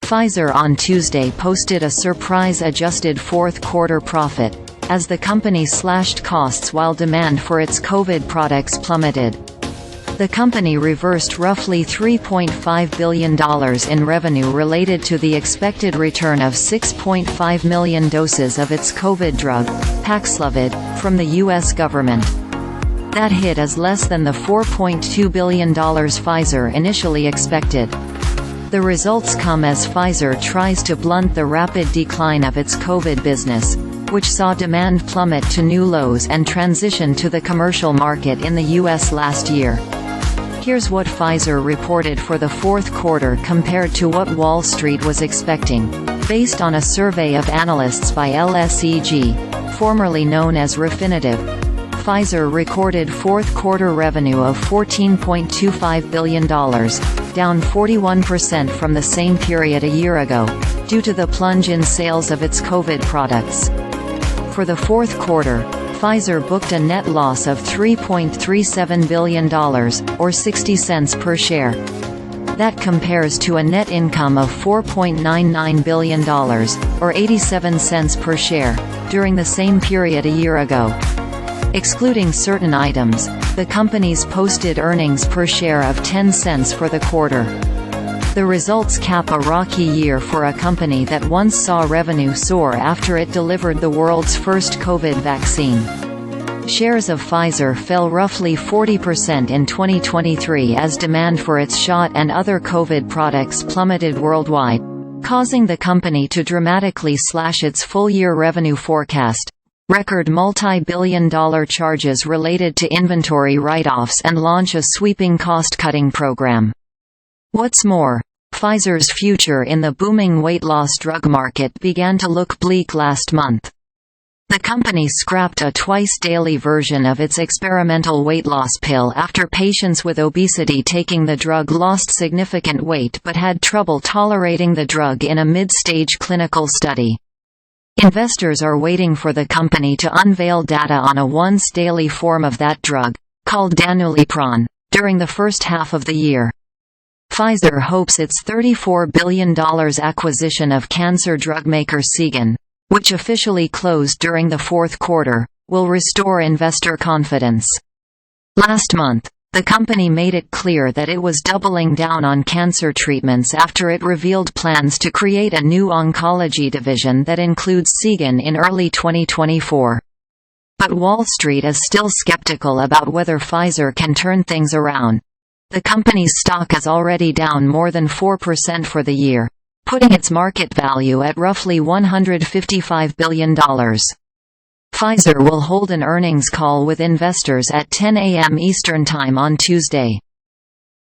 Pfizer on Tuesday posted a surprise-adjusted fourth-quarter profit, as the company slashed costs while demand for its COVID products plummeted. The company reversed roughly $3.5 billion in revenue related to the expected return of 6.5 million doses of its COVID drug, Paxlovid, from the U.S. government. That hit is less than the $4.2 billion Pfizer initially expected. The results come as Pfizer tries to blunt the rapid decline of its COVID business, which saw demand plummet to new lows and transition to the commercial market in the U.S. last year. Here's what Pfizer reported for the fourth quarter compared to what Wall Street was expecting, based on a survey of analysts by LSEG, formerly known as Refinitiv. Pfizer recorded fourth-quarter revenue of $14.25 billion, down 41% from the same period a year ago, due to the plunge in sales of its COVID products. For the fourth quarter, Pfizer booked a net loss of $3.37 billion, or 60 cents per share. That compares to a net income of $4.99 billion, or 87 cents per share, during the same period a year ago. Excluding certain items, the company's posted earnings per share of 10 cents for the quarter. The results cap a rocky year for a company that once saw revenue soar after it delivered the world's first COVID vaccine. Shares of Pfizer fell roughly 40% in 2023 as demand for its shot and other COVID products plummeted worldwide, causing the company to dramatically slash its full-year revenue forecast, record multi-billion-dollar charges related to inventory write-offs and launch a sweeping cost-cutting program. What's more, Pfizer's future in the booming weight loss drug market began to look bleak last month. The company scrapped a twice-daily version of its experimental weight loss pill after patients with obesity taking the drug lost significant weight but had trouble tolerating the drug in a mid-stage clinical study. Investors are waiting for the company to unveil data on a once-daily form of that drug, called danuglipron, during the first half of the year. Pfizer hopes its $34 billion acquisition of cancer drugmaker Seagen, which officially closed during the fourth quarter, will restore investor confidence. Last month, the company made it clear that it was doubling down on cancer treatments after it revealed plans to create a new oncology division that includes Seagen in early 2024. But Wall Street is still skeptical about whether Pfizer can turn things around. The company's stock is already down more than 4% for the year, putting its market value at roughly $155 billion. Pfizer will hold an earnings call with investors at 10 a.m. Eastern Time on Tuesday.